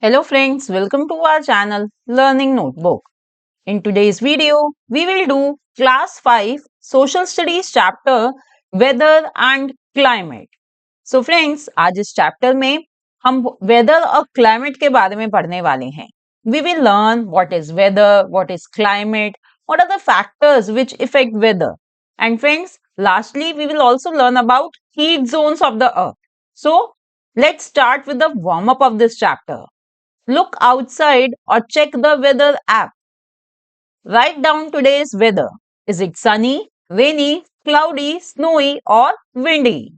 Hello friends, welcome to our channel Learning Notebook. In today's video, we will do class 5 social studies chapter weather and climate. So friends, आज इस chapter में हम weather और climate के बारे में पढ़ने वाले हैं. We will learn what is weather, what is climate, what are the factors which affect weather. And friends, lastly, we will also learn about heat zones of the earth. So, let's start with the warm up of this chapter. Look outside or check the weather app. Write down today's weather. Is it sunny, rainy, cloudy, snowy or windy?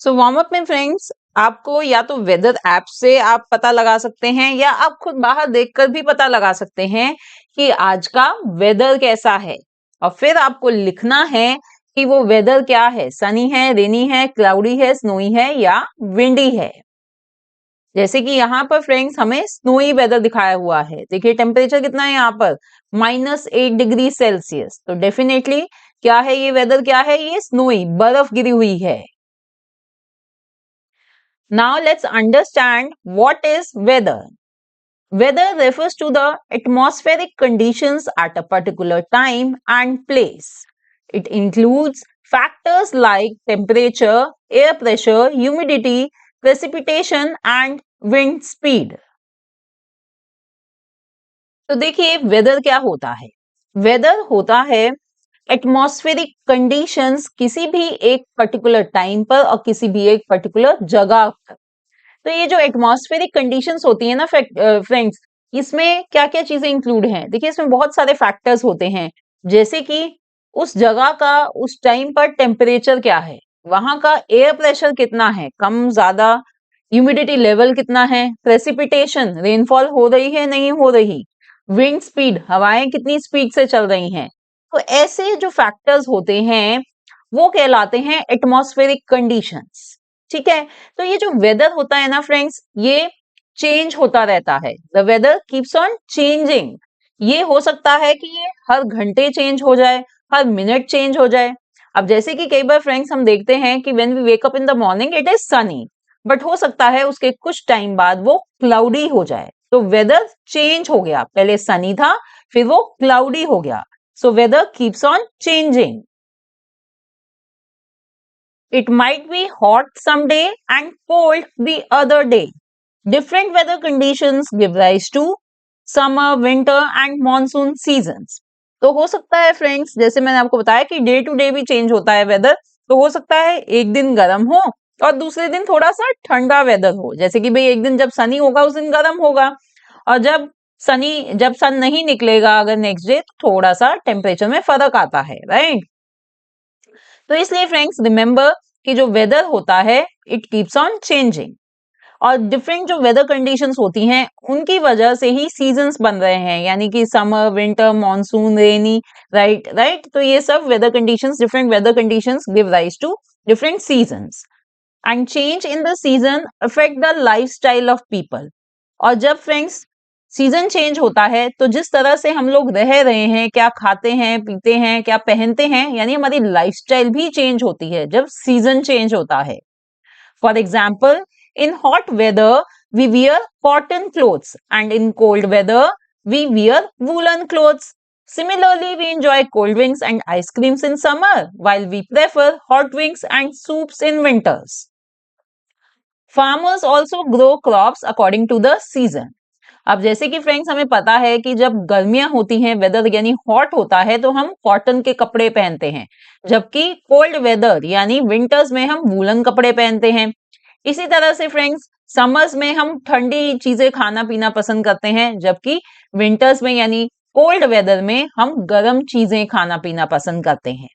So warm up में friends आपको या तो weather app से आप पता लगा सकते हैं या आप खुद बाहर देखकर भी पता लगा सकते हैं कि आज का वेदर कैसा है और फिर आपको लिखना है कि वो वेदर क्या है, सनी है, रेनी है, क्लाउडी है, स्नोई है या विंडी है. जैसे कि यहाँ पर फ्रेंड्स हमें स्नोई वेदर दिखाया हुआ है. देखिए टेम्परेचर कितना है यहाँ पर -8 डिग्री सेल्सियस. तो डेफिनेटली क्या है ये वेदर, क्या है ये स्नोई, बर्फ गिरी हुई है. Now let's understand what is whether. Weather refers to the atmospheric conditions at a particular time and place. It includes factors like temperature, air pressure, humidity, precipitation and wind speed. तो देखिए weather क्या होता है. Weather होता है atmospheric conditions किसी भी एक पर्टिकुलर टाइम पर और किसी भी एक पर्टिकुलर जगह पर. तो ये जो एटमॉस्फेरिक कंडीशंस होती है ना फ्रेंड्स, इसमें क्या क्या चीजें इंक्लूड हैं. देखिए इसमें बहुत सारे फैक्टर्स होते हैं, जैसे कि उस जगह का उस टाइम पर टेम्परेचर क्या है, वहां का एयर प्रेशर कितना है, कम ज्यादा, ह्यूमिडिटी लेवल कितना है, प्रेसिपिटेशन रेनफॉल हो रही है नहीं हो रही, विंड स्पीड हवाएं कितनी स्पीड से चल रही हैं. तो ऐसे जो फैक्टर्स होते हैं वो कहलाते हैं एटमॉस्फेरिक कंडीशंस. ठीक है. तो ये जो वेदर होता है ना फ्रेंड्स, ये चेंज होता रहता है. The weather keeps on changing. ये हो सकता है कि ये हर घंटे चेंज हो जाए, हर मिनट चेंज हो जाए. अब जैसे कि कई बार फ्रेंड्स हम देखते हैं कि when we wake up in the morning it is sunny, but हो सकता है उसके कुछ टाइम बाद वो क्लाउडी हो जाए. तो वेदर चेंज हो गया, पहले सनी था फिर वो क्लाउडी हो गया. So whether keeps on changing. It might be hot some day and cold the other day. Different weather conditions give rise to summer, winter and monsoon seasons. तो हो सकता है फ्रेंड्स, जैसे मैंने आपको बताया कि डे टू डे भी चेंज होता है वेदर. तो हो सकता है एक दिन गर्म हो और दूसरे दिन थोड़ा सा ठंडा वेदर हो. जैसे कि भाई एक दिन जब सनी होगा उस दिन गर्म होगा, और जब सन नहीं निकलेगा अगर नेक्स्ट डे, तो थोड़ा सा टेम्परेचर में फर्क आता है, राइट. तो इसलिए फ्रेंड्स रिमेंबर कि जो वेदर होता है इट कीप्स ऑन चेंजिंग, और डिफरेंट जो वेदर कंडीशंस होती हैं उनकी वजह से ही सीजन्स बन रहे हैं, यानी कि summer, winter, monsoon, rainy, right. तो ये सब weather conditions, different weather conditions give rise to different seasons. And change in the season affect the lifestyle of people. और जब फ्रेंड्स सीजन चेंज होता है तो जिस तरह से हम लोग रह रहे हैं, क्या खाते हैं, पीते हैं, क्या पहनते हैं, यानी हमारी लाइफस्टाइल भी चेंज होती है जब सीजन चेंज होता है. For example, in hot weather we wear cotton clothes and in cold weather we wear woollen clothes. Similarly, we enjoy cold drinks and ice creams in summer, while we prefer hot drinks and soups in winters. Farmers also grow crops according to the season. अब जैसे कि friends हमें पता है कि जब गर्मियां होती हैं, वेदर यानी हॉट होता है, तो हम कॉटन के कपड़े पहनते हैं, जबकि कोल्ड वेदर यानी विंटर्स में हम वूलन कपड़े पहनते हैं. इसी तरह से फ्रेंड्स समर्स में हम ठंडी चीजें खाना पीना पसंद करते हैं, जबकि विंटर्स में यानी कोल्ड वेदर में हम गर्म चीजें खाना पीना पसंद करते हैं.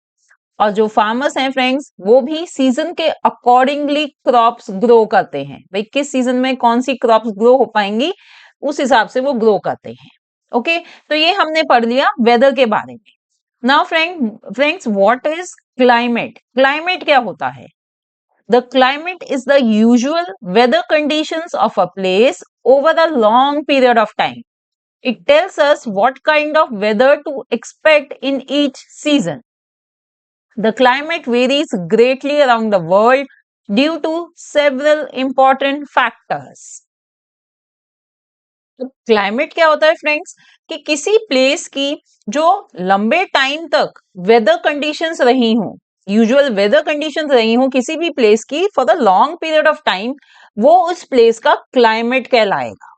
और जो फार्मर्स हैं फ्रेंड्स वो भी सीजन के अकॉर्डिंगली क्रॉप्स ग्रो करते हैं. भाई किस सीजन में कौन सी क्रॉप्स ग्रो हो पाएंगी उस हिसाब से वो ग्रो करते हैं. ओके. तो ये हमने पढ़ लिया वेदर के बारे में. Now friends what is climate. Climate क्या होता है. The climate is the usual weather conditions of a place over a long period of time. It tells us what kind of weather to expect in each season. The climate varies greatly around the world due to several important factors. तो climate क्या होता है friends कि किसी place की जो लंबे time तक वेदर कंडीशंस रही हो, यूजुअल वेदर कंडीशंस रही हो किसी भी प्लेस की for the long period of time, वो उस प्लेस का क्लाइमेट कहलाएगा।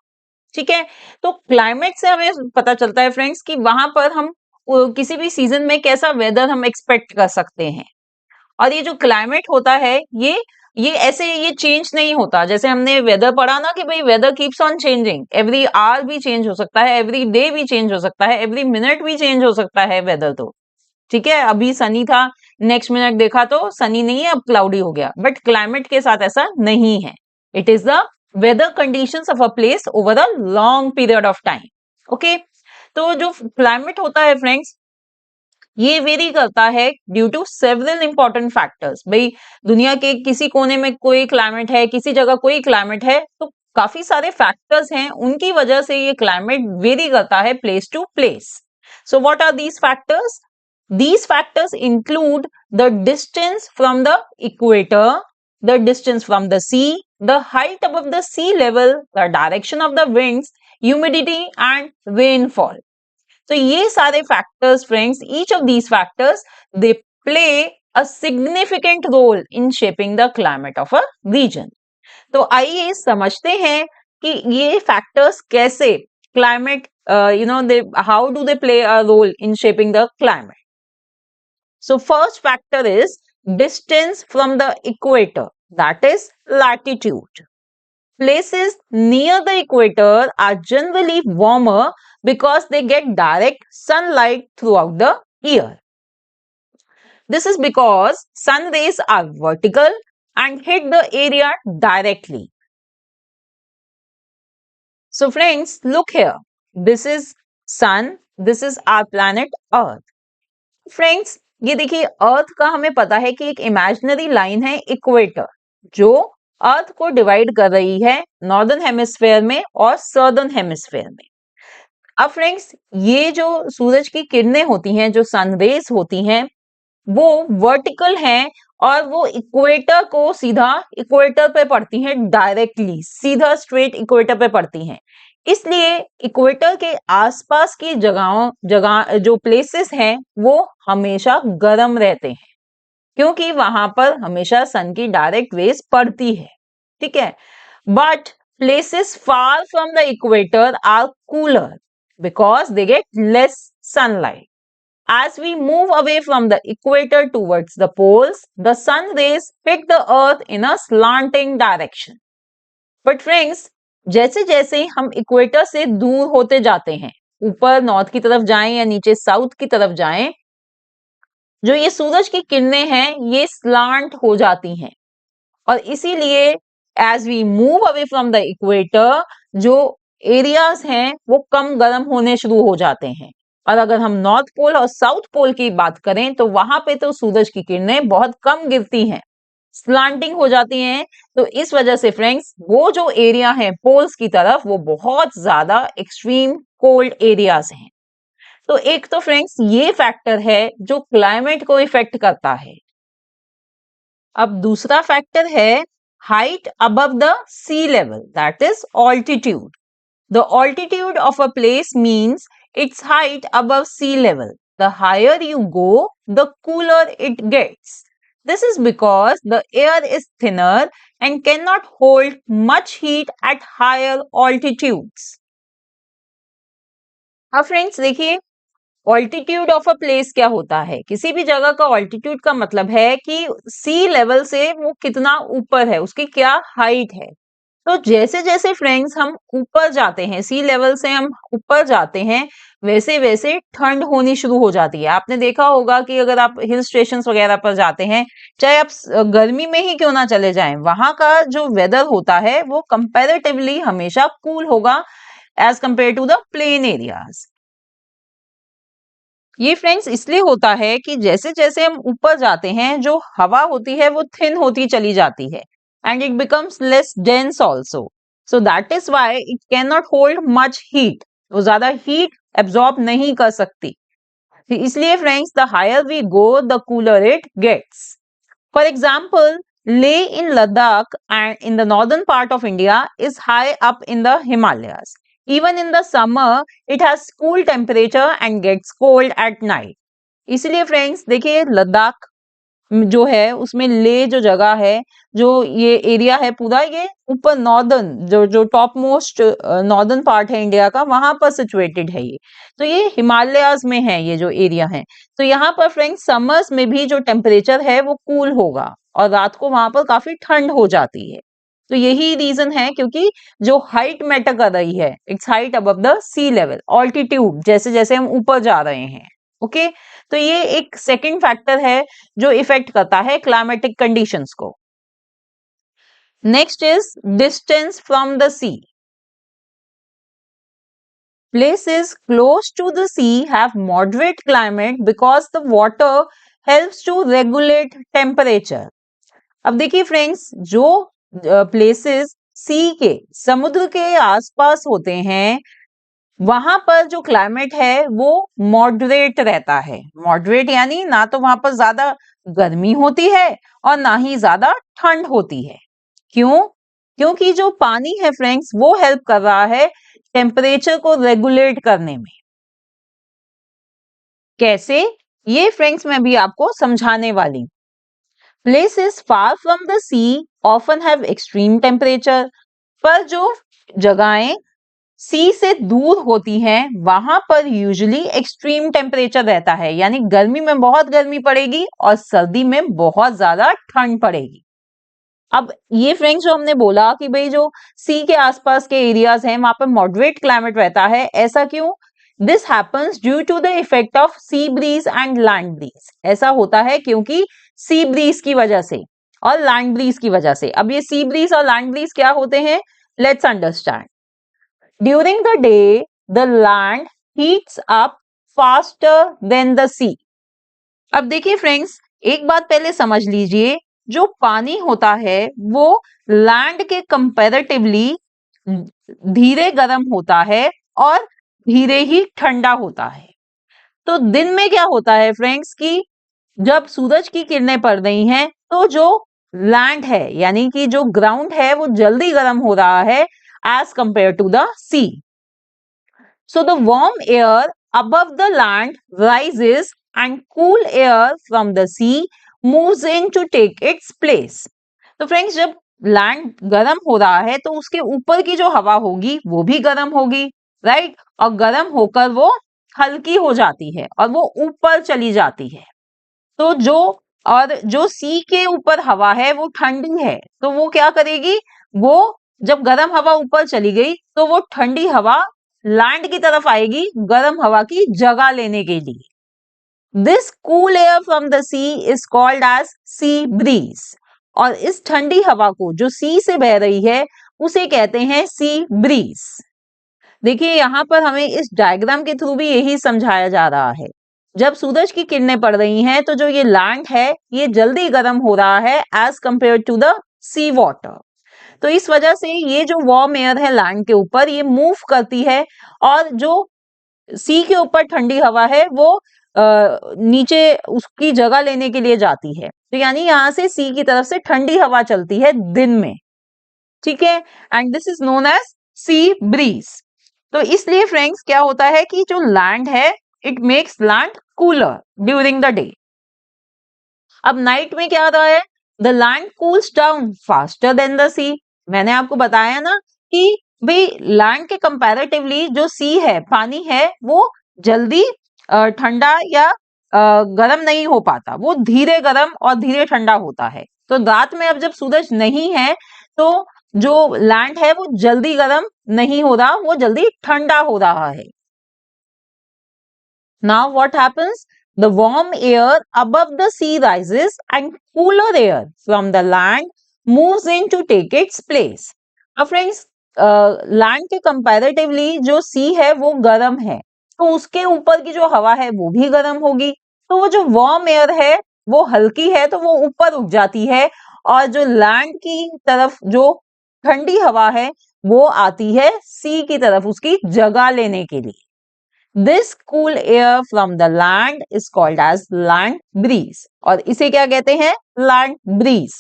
ठीक है, तो क्लाइमेट से हमें पता चलता है फ्रेंड्स कि वहां पर हम किसी भी सीजन में कैसा वेदर हम एक्सपेक्ट कर सकते हैं। और ये जो क्लाइमेट होता है ये ऐसे ये चेंज नहीं होता। जैसे हमने वेदर पढ़ा ना कि भाई weather keeps on changing, every hour भी चेंज हो सकता है, एवरी डे भी चेंज हो सकता है, एवरी मिनट भी चेंज हो सकता है वेदर। तो ठीक है, अभी सनी था, नेक्स्ट मिनट देखा तो सनी नहीं है, अब क्लाउडी हो गया। बट क्लाइमेट के साथ ऐसा नहीं है। It is the weather conditions of a place over a long period of time. Okay, तो जो क्लाइमेट होता है फ्रेंड्स ये वेरी करता है due to several important factors. भाई दुनिया के किसी कोने में कोई क्लाइमेट है, किसी जगह कोई क्लाइमेट है, तो काफी सारे फैक्टर्स हैं, उनकी वजह से ये क्लाइमेट वेरी करता है place to place. So what are these factors? These factors include the distance from the equator, the distance from the sea, the height above the sea level, the direction of the winds, humidity and rainfall. तो ये सारे factors friends, each of these factors they play a significant role in shaping the climate of a region. तो आइए समझते हैं कि ये factors कैसे climate they how do they play a role in shaping the climate. So first factor is distance from the equator, that is latitude. Places near the equator are generally warmer because they get direct sunlight throughout the year. This is because sun rays are vertical and hit the area directly. So friends, look here. This is sun, this is our planet Earth. Friends ये देखिए, अर्थ का हमें पता है कि एक imaginary line है equator, जो अर्थ को डिवाइड कर रही है नॉर्दर्न हेमिस्फेयर में और सदर्न हेमिस्फेयर में। अब फ्रेंड्स ये जो सूरज की किरणें होती हैं, जो सनरेज होती हैं, वो वर्टिकल हैं और वो इक्वेटर को सीधा इक्वेटर पे पड़ती हैं, डायरेक्टली सीधा स्ट्रेट इक्वेटर पे पड़ती हैं। इसलिए इक्वेटर के आसपास की जगह जो प्लेसेस हैं वो हमेशा गर्म रहते हैं, क्योंकि वहां पर हमेशा सन की डायरेक्ट रेज पड़ती है। ठीक है, but places far from the equator are cooler because they get less sunlight. As we move away from the equator towards the poles, the sun rays hit the earth in a slanting direction. But friends, जैसे जैसे हम equator से दूर होते जाते हैं, ऊपर north की तरफ जाएं या नीचे साउथ की तरफ जाएं, जो ये सूरज की किरणें हैं ये स्लांट हो जाती हैं। और इसीलिए as we move away from the equator, जो एरियाज हैं वो कम गर्म होने शुरू हो जाते हैं। और अगर हम नॉर्थ पोल और साउथ पोल की बात करें तो वहां पे तो सूरज की किरणें बहुत कम गिरती हैं, स्लांटिंग हो जाती हैं। तो इस वजह से फ्रेंड्स वो जो एरिया है पोल्स की तरफ, वो बहुत ज्यादा एक्सट्रीम कोल्ड एरियाज हैं। तो एक तो फ्रेंड्स ये फैक्टर है जो क्लाइमेट को इफेक्ट करता है। अब दूसरा फैक्टर है height above the sea level, that is altitude. The altitude of a place means its height above sea level. The higher you go, the cooler it gets. This is because the air is thinner and cannot hold much heat at higher altitudes. अब friends देखिए, altitude of a place क्या होता है? किसी भी जगह का altitude का मतलब है कि सी लेवल से वो कितना ऊपर है, उसकी क्या हाइट है। तो जैसे जैसे फ्रेंड्स हम ऊपर जाते हैं, सी लेवल से हम ऊपर जाते हैं, वैसे वैसे ठंड होनी शुरू हो जाती है। आपने देखा होगा कि अगर आप हिल स्टेशन वगैरह पर जाते हैं, चाहे आप गर्मी में ही क्यों ना चले जाएं, वहां का जो वेदर होता है वो कंपैरेटिवली हमेशा कूल होगा as compare to the plain areas. ये फ्रेंड्स इसलिए होता है कि जैसे जैसे हम ऊपर जाते हैं, जो हवा होती है वो थिन होती चली जाती है and it becomes less dense also. So that is why it cannot hold much heat. वो ज्यादा heat absorb नहीं कर सकती। इसलिए friends, the higher we go, the cooler it gets. For example, Leh in Ladakh and in the northern part of India is high up in the Himalayas. Even in the summer, it has cool temperature and gets cold at night. इसलिए friends देखिए लद्दाख जो है उसमें ले जो जगह है, जो ये एरिया है पूरा, ये ऊपर नॉर्दर्न जो जो टॉप मोस्ट नॉर्दर्न पार्ट है इंडिया का, वहां पर सिचुएटेड है ये। तो ये हिमालयाज में है ये जो एरिया है। तो यहाँ पर फ्रेंड्स समर्स में भी जो टेम्परेचर है वो कूल होगा और रात को वहां पर काफी ठंड हो जाती है। तो यही रीजन है क्योंकि जो हाइट मैटर कर रही है, its height above the sea level, altitude, जैसे जैसे हम ऊपर जा रहे हैं। ओके तो ये एक सेकंड फैक्टर है जो इफेक्ट करता है क्लाइमेटिक कंडीशंस को। Next is distance from the sea. Places close to the sea have moderate climate because the water helps to regulate temperature. अब देखिए फ्रेंड्स, जो प्लेसेस सी के, समुद्र के आसपास होते हैं, वहां पर जो क्लाइमेट है वो मॉडरेट रहता है। मॉडरेट यानी ना तो वहां पर ज्यादा गर्मी होती है और ना ही ज्यादा ठंड होती है। क्यों? क्योंकि जो पानी है फ्रेंड्स वो हेल्प कर रहा है टेम्परेचर को रेगुलेट करने में। कैसे? ये फ्रेंड्स मैं भी आपको समझाने वाली। Places far from the sea often have extreme temperature, पर जो जगहें सी से दूर होती हैं वहां पर यूजुअली एक्सट्रीम टेम्परेचर रहता है, यानी गर्मी में बहुत गर्मी पड़ेगी और सर्दी में बहुत ज्यादा ठंड पड़ेगी। अब ये फ्रेंड्स जो हमने बोला कि भाई जो सी के आसपास के एरियाज हैं वहां पर मॉडरेट क्लाइमेट रहता है, ऐसा क्यों? This happens due to the effect of sea breeze and land breeze. ऐसा होता है क्योंकि सी ब्रीज की वजह से और लैंड ब्रीज की वजह से। अब ये सी ब्रीज और लैंड ब्रीज क्या होते हैं, let's understand. During the day the land heats up faster than the sea. अब देखिए फ्रेंड्स, एक बात पहले समझ लीजिए, जो पानी होता है वो लैंड के कंपैरेटिवली धीरे गर्म होता है और धीरे ही ठंडा होता है। तो दिन में क्या होता है फ्रेंड्स कि जब सूरज की किरणें पड़ रही हैं तो जो लैंड है यानी कि जो ग्राउंड है वो जल्दी गर्म हो रहा है as compare to the sea. So the warm air above the land rises and cool air from the sea moves in to take its place. तो फ्रेंड्स जब लैंड गर्म हो रहा है तो उसके ऊपर की जो हवा होगी वो भी गर्म होगी, राइट? और गर्म होकर वो हल्की हो जाती है और वो ऊपर चली जाती है। तो जो सी के ऊपर हवा है वो ठंडी है, तो वो क्या करेगी, वो जब गर्म हवा ऊपर चली गई तो वो ठंडी हवा लैंड की तरफ आएगी गर्म हवा की जगह लेने के लिए। This cool air from the sea is called as sea breeze. और इस ठंडी हवा को जो सी से बह रही है उसे कहते हैं सी ब्रीज। देखिए यहां पर हमें इस डायग्राम के थ्रू भी यही समझाया जा रहा है। जब सूरज की किरणें पड़ रही हैं तो जो ये लैंड है ये जल्दी गर्म हो रहा है as compare to the sea water. तो इस वजह से ये जो वार्म एयर है लैंड के ऊपर ये मूव करती है और जो सी के ऊपर ठंडी हवा है वो नीचे उसकी जगह लेने के लिए जाती है। तो यानी यहां से सी की तरफ से ठंडी हवा चलती है दिन में, ठीक है, and this is known as sea breeze. तो इसलिए फ्रेंड्स क्या होता है कि जो लैंड है it makes land cooler during the day. अब नाइट में क्या होता है, the land cools down faster than the sea. मैंने आपको बताया ना कि भाई लैंड के कंपैरेटिवली जो सी है, पानी है, वो जल्दी ठंडा या गर्म नहीं हो पाता, वो धीरे गर्म और धीरे ठंडा होता है। तो रात में अब जब सूरज नहीं है तो जो लैंड है वो जल्दी गर्म नहीं हो रहा, वो जल्दी ठंडा हो रहा है। Now what happens, the warm air above the sea rises and cooler air from the land moves in to take its place. अब फ्रेंड्स लैंड के कंपैरेटिवली जो सी है वो गर्म है, तो उसके ऊपर की जो हवा है वो भी गर्म होगी। तो वो जो वार्म एयर है वो हल्की है तो वो ऊपर उठ जाती है और जो लैंड की तरफ जो ठंडी हवा है वो आती है सी की तरफ उसकी जगह लेने के लिए। This cool air from the land is called as land breeze और इसे क्या कहते हैं, land breeze।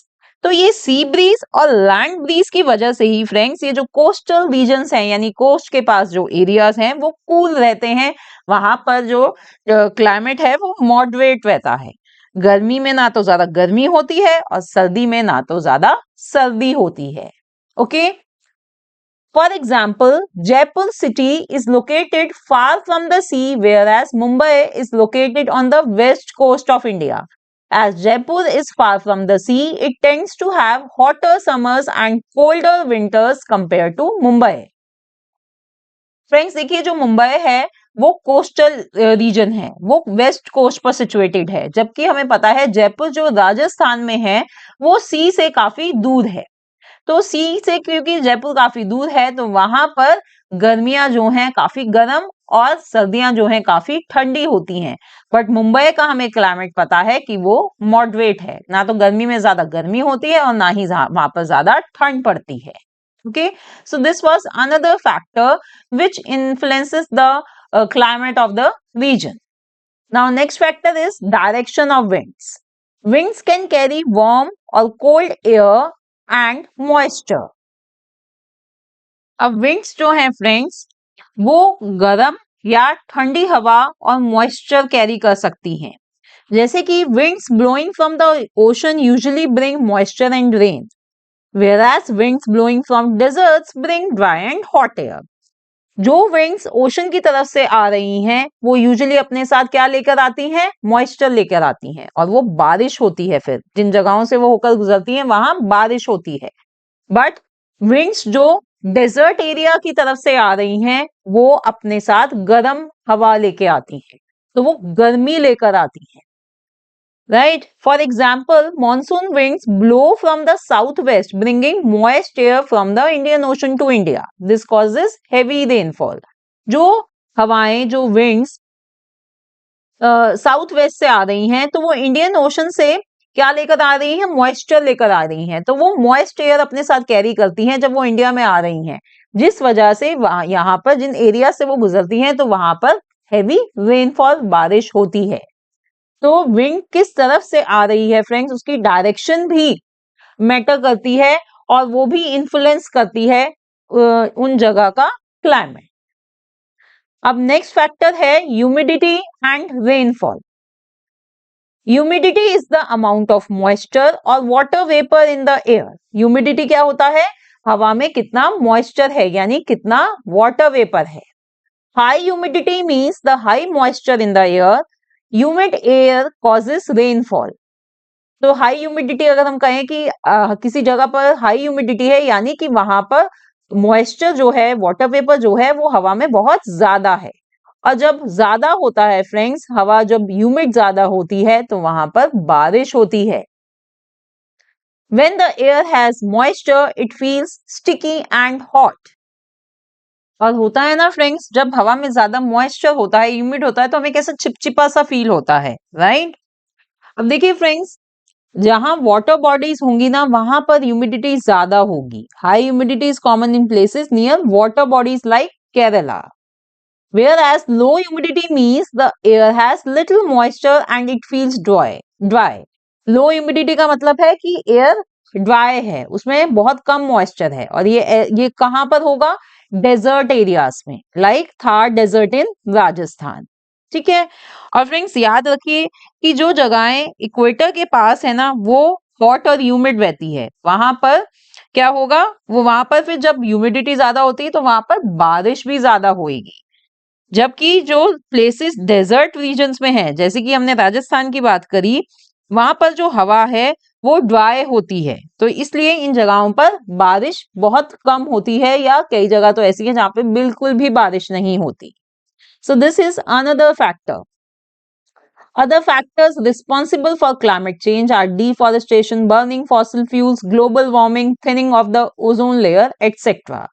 तो ये सी ब्रीज और लैंड ब्रीज की वजह से ही फ्रेंड्स ये जो कोस्टल रीजन्स हैं यानी कोस्ट के पास जो एरियाज हैं वो कूल रहते हैं, वहां पर जो क्लाइमेट है वो मॉडरेट रहता है। गर्मी में ना तो ज्यादा गर्मी होती है और सर्दी में ना तो ज्यादा सर्दी होती है। Okay, for example Jaipur city is located far from the sea whereas Mumbai is located on the west coast of India. As Jaipur is far from the sea, it tends to have hotter summers and colder winters compared to Mumbai. Friends देखिए जो मुंबई है वो coastal region है, वो west coast पर situated है, जबकि हमें पता है जयपुर जो राजस्थान में है वो सी से काफी दूर है। तो सी से क्योंकि जयपुर काफी दूर है तो वहां पर गर्मियां जो हैं काफी गर्म और सर्दियां जो हैं काफी ठंडी होती हैं। बट मुंबई का हमें क्लाइमेट पता है कि वो मॉडरेट है, ना तो गर्मी में ज्यादा गर्मी होती है और ना ही वहां पर ज्यादा ठंड पड़ती है। Okay, so this was another factor which influences the climate of the region. Now next factor is direction of winds. Winds can carry warm or cold air and moisture. अब winds जो हैं फ्रेंड्स वो गर्म या ठंडी हवा और moisture carry कर सकती हैं। जैसे कि winds blowing from the ocean usually bring moisture and rain, whereas winds blowing from deserts bring dry and hot air. जो विंड्स ओशन की तरफ से आ रही हैं वो यूजुअली अपने साथ क्या लेकर आती हैं, मॉइस्चर लेकर आती हैं और वो बारिश होती है, फिर जिन जगहों से वो होकर गुजरती हैं वहां बारिश होती है। बट विंड्स जो डेजर्ट एरिया की तरफ से आ रही हैं वो अपने साथ गर्म हवा लेके आती हैं, तो वो गर्मी लेकर आती हैं। Right? For example, monsoon winds blow from the southwest, bringing moist air from the Indian Ocean to India. This causes heavy rainfall. जो हवाएं जो winds साउथ वेस्ट से आ रही हैं तो वो इंडियन ओशन से क्या लेकर आ रही हैं, मॉइस्चर लेकर आ रही हैं। तो वो मॉइस्ट एयर अपने साथ कैरी करती हैं जब वो इंडिया में आ रही हैं, जिस वजह से यहाँ पर जिन एरिया से वो गुजरती हैं तो वहां पर हैवी रेनफॉल बारिश होती है। तो विंड किस तरफ से आ रही है फ्रेंड्स उसकी डायरेक्शन भी मैटर करती है और वो भी इन्फ्लुएंस करती है उन जगह का क्लाइमेट। अब नेक्स्ट फैक्टर है humidity and rainfall. Humidity is the amount of moisture और water vapour in the air. Humidity क्या होता है, हवा में कितना मॉइस्चर है यानी कितना वाटर वेपर है। High humidity means the high moisture in the air. Humid air causes rainfall. तो हाई ह्यूमिडिटी अगर हम कहें कि किसी जगह पर हाई ह्यूमिडिटी है यानी कि वहां पर मॉइस्चर जो है, वाटर वेपर जो है वो हवा में बहुत ज्यादा है। और जब ज्यादा होता है फ्रेंड्स, हवा जब ह्यूमिड ज्यादा होती है तो वहां पर बारिश होती है। When the air has moisture, it feels sticky and hot. और होता है ना फ्रेंड्स, जब हवा में ज्यादा मॉइस्चर होता है, ह्यूमिड होता है तो हमें कैसा चिपचिपा सा फील होता है, राइट? अब देखिए फ्रेंड्स, जहां वाटर बॉडीज होंगी ना वहां पर ह्यूमिडिटी ज्यादा होगी। High humidity is common in places near water bodies like Kerala, whereas low humidity means the air has little moisture and it feels dry. Low humidity का मतलब है कि एयर ड्राई है, उसमें बहुत कम मॉइस्चर है और ये कहां पर होगा, डेजर्ट एरियाज में, like Thar desert in Rajasthan. ठीक है, और फ्रेंड्स याद रखिए कि जो जगहें इक्वेटर के पास है ना वो हॉट और ह्यूमिड रहती है, वहां पर क्या होगा, वो वहां पर फिर जब ह्यूमिडिटी ज्यादा होती है तो वहां पर बारिश भी ज्यादा होगी। जबकि जो प्लेसेस डेजर्ट रीजन्स में है, जैसे कि हमने राजस्थान की बात करी, वहां पर जो हवा है वो ड्राई होती है, तो इसलिए इन जगहों पर बारिश बहुत कम होती है या कई जगह तो ऐसी है जहां पे बिल्कुल भी बारिश नहीं होती। So this is another factor. Other factors responsible for climate change are deforestation, burning fossil fuels, global warming, thinning of the ozone layer, etc.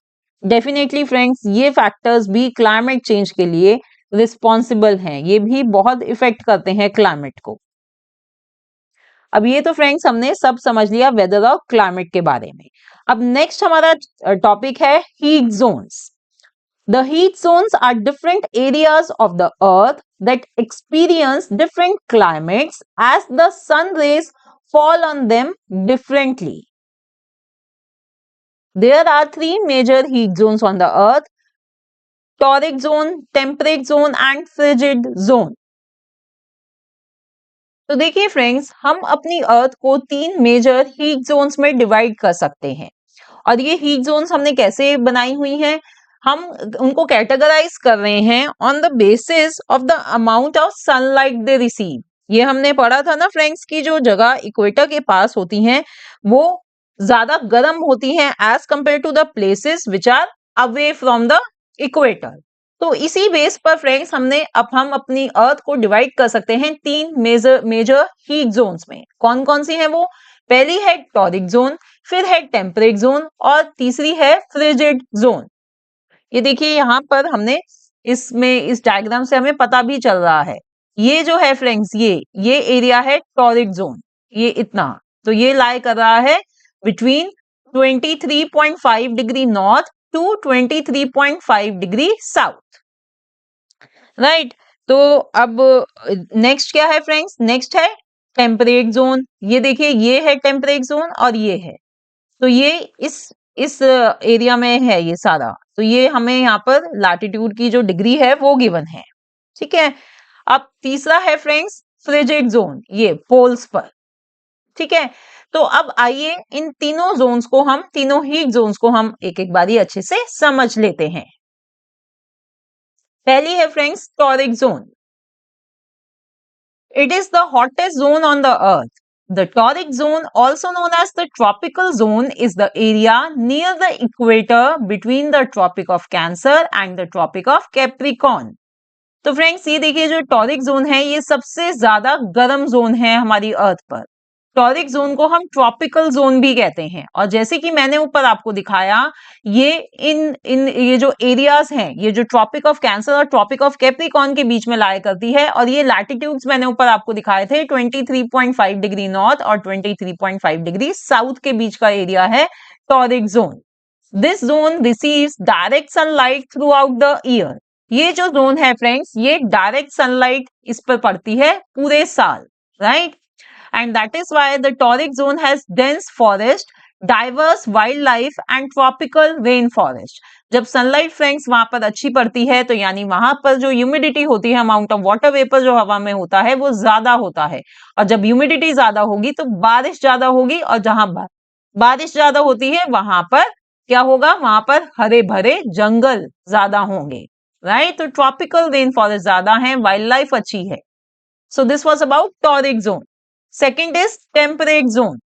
Definitely friends ये फैक्टर्स भी क्लाइमेट चेंज के लिए रिस्पॉन्सिबल हैं, ये भी बहुत इफेक्ट करते हैं क्लाइमेट को। अब ये तो फ्रेंड्स हमने सब समझ लिया वेदर और क्लाइमेट के बारे में। अब नेक्स्ट हमारा टॉपिक है heat zones. The heat zones are different areas of the earth that experience different climates as the sun rays fall on them differently. There are three major heat zones on the earth: torrid zone, temperate zone and frigid zone. तो देखिए friends, हम अपनी अर्थ को तीन major heat zones में divide कर सकते हैं। और ये हीट जोन्स हमने कैसे बनाई हुई हैं? हम उनको कैटेगराइज कर रहे हैं on the basis of the amount of sunlight they receive. ये हमने पढ़ा था ना फ्रेंड्स की जो जगह इक्वेटर के पास होती हैं वो ज्यादा गर्म होती हैं as compare to the places which are away from the equator. तो इसी बेस पर फ्रेंड्स हम अपनी अर्थ को डिवाइड कर सकते हैं तीन मेजर हीट जोन्स में। कौन कौन सी है वो? पहली है टॉरिक जोन, फिर है टेम्परेट जोन और तीसरी है फ्रिजिड जोन। ये देखिए यहाँ पर हमने इस डायग्राम से हमें पता भी चल रहा है। ये जो है फ्रेंड्स, ये एरिया है टॉरिक जोन, ये इतना, तो ये लाई कर रहा है between 23.5 degree north to 23.5 degree south, right. तो अब नेक्स्ट क्या है फ्रेंड्स? नेक्स्ट है टेम्परेट जोन। ये देखिए, ये है टेम्परेट जोन और ये है, तो ये इस एरिया में है ये सारा। तो ये हमें यहाँ पर लैटिट्यूड की जो डिग्री है वो गिवन है, ठीक है। अब तीसरा है फ्रेंड्स फ्रिजिड जोन, ये पोल्स पर, ठीक है। तो अब आइए इन तीनों हीट जोन्स को हम एक एक बारी अच्छे से समझ लेते हैं। पहली है friends toric zone. It is the hottest zone on the earth. The torrid zone, also known as the tropical zone, is the area near the equator between the Tropic of Cancer and the Tropic of Capricorn. तो friends ये देखिए, जो toric zone है ये सबसे ज्यादा गर्म zone है हमारी अर्थ पर। टॉरिक जोन को हम ट्रॉपिकल जोन भी कहते हैं। और जैसे कि मैंने ऊपर आपको दिखाया, ये जो एरियाज हैं, ये जो ट्रॉपिक ऑफ कैंसर और ट्रॉपिक ऑफ कैप्रिकॉर्न के बीच में लाया करती है। और ये लैटिट्यूड्स मैंने ऊपर आपको दिखाए थे, 23.5 डिग्री नॉर्थ और 23.5 डिग्री साउथ के बीच का एरिया है toric zone. This zone receives direct sunlight through out the year. ये जो जोन है फ्रेंड्स, ये डायरेक्ट सनलाइट इस पर पड़ती है पूरे साल, right. And that is why the torrid zone has dense forest, diverse wildlife and tropical rainforest. जब सनलाइट फ्रेंड्स वहां पर अच्छी पड़ती है तो यानी वहां पर जो ह्यूमिडिटी होती है, अमाउंट ऑफ वाटर वेपर जो हवा में होता है वो ज्यादा होता है। और जब ह्यूमिडिटी ज्यादा होगी तो बारिश ज्यादा होगी, और जहां बारिश ज्यादा होती है वहां पर क्या होगा? वहां पर हरे भरे जंगल ज्यादा होंगे, राइट। तो ट्रॉपिकल रेन फॉरेस्ट ज्यादा है, वाइल्ड लाइफ अच्छी है। So this was about toric zone. Second is temperate zone.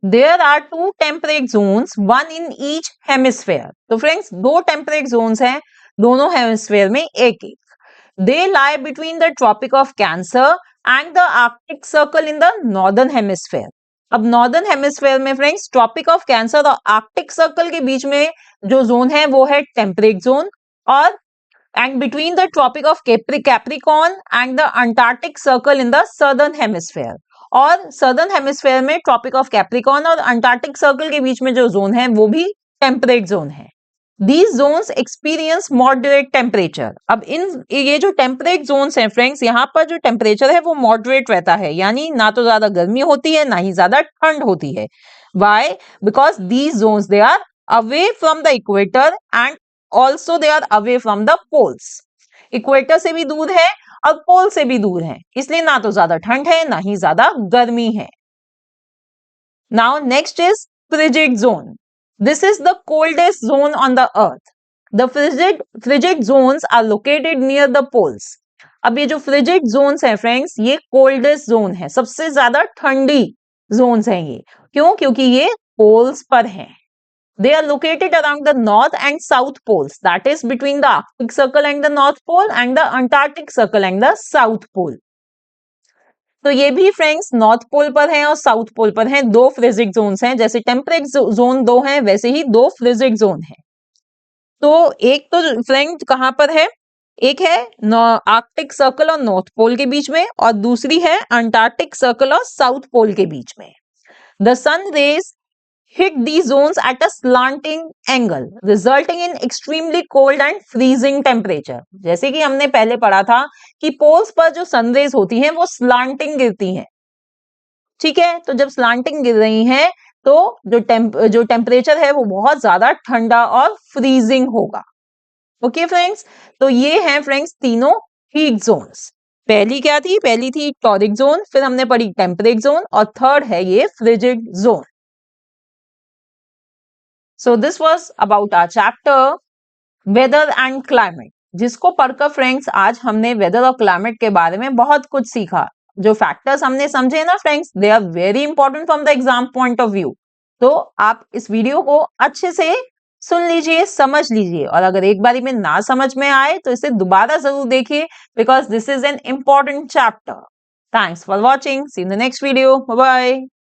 There are two temperate zones, one in each hemisphere. तो फ्रेंड्स दो temperate zones हैं दोनों हेमिस्फेयर में एक एक। They lie between the Tropic of Cancer and the Arctic Circle in the northern hemisphere. अब northern hemisphere में friends tropic of cancer और आर्कटिक सर्कल के बीच में जो जोन है वो है टेम्परेट जोन, और and between the Tropic of Capricorn and the Antarctic Circle in the Southern Hemisphere. और Southern Hemisphere में Tropic of Capricorn और Antarctic Circle के बीच में जो जोन है वो भी टेम्परेट जोन है। These zones experience moderate temperature. अब ये जो टेम्परेट जोन्स हैं फ्रेंड्स, यहाँ पर जो टेम्परेचर है वो मॉडरेट रहता है, यानी ना तो ज्यादा गर्मी होती है ना ही ज्यादा ठंड होती है। Why? Because these zones they are away from the equator and also they are away from the poles. Equator से भी दूर है और पोल से भी दूर है, इसलिए ना तो ज्यादा ठंड है ना ही ज्यादा गर्मी है। Now next is frigid zone. This is the coldest zone on the earth. The frigid zones are located near the poles. अब ये जो फ्रिजिड जोन्स हैं फ्रेंड्स, ये कोल्डेस्ट जोन है, सबसे ज्यादा ठंडी जोन्स हैं ये। क्यों? क्योंकि ये पोल्स पर हैं। They are located around the north and south poles, that is between the Arctic Circle and the North Pole and the Antarctic Circle and the South Pole. तो ये भी फ्रेंड्स नॉर्थ पोल पर हैं और South पोल पर हैं। दो frigid Jones हैं, जैसे टेम्परेट जोन दो हैं वैसे ही दो फ्रिजिड जोन हैं। तो एक तो फ्रेंड कहां पर है? एक है आर्कटिक सर्कल और नॉर्थ पोल के बीच में, और दूसरी है अंटार्कटिक सर्कल और साउथ पोल के बीच में। The sun rays hit these zones at a slanting angle, resulting in extremely cold and freezing temperature. जैसे कि हमने पहले पढ़ा था कि पोल्स पर जो सनरेज होती हैं वो स्लांटिंग गिरती हैं, ठीक है। तो जब स्लांटिंग गिर रही हैं तो जो टेम्परेचर है वो बहुत ज्यादा ठंडा और फ्रीजिंग होगा। ओके फ्रेंड्स, तो ये हैं फ्रेंड्स तीनों हीट जोन्स। पहली क्या थी? पहली थी टॉरिक जोन, फिर हमने पढ़ी टेम्परेट जोन, और थर्ड है ये frigid zone. So this was about our chapter weather and climate, जिसको पढ़कर फ्रेंड्स आज हमने वेदर और क्लाइमेट के बारे में बहुत कुछ सीखा। जो फैक्टर्स हमने समझे ना friends, they are very important from the exam point of view. तो आप इस वीडियो को अच्छे से सुन लीजिए, समझ लीजिए, और अगर एक बारी में ना समझ में आए तो इसे दोबारा जरूर देखिए, because this is an important chapter. Thanks for watching, see in the next video, bye bye.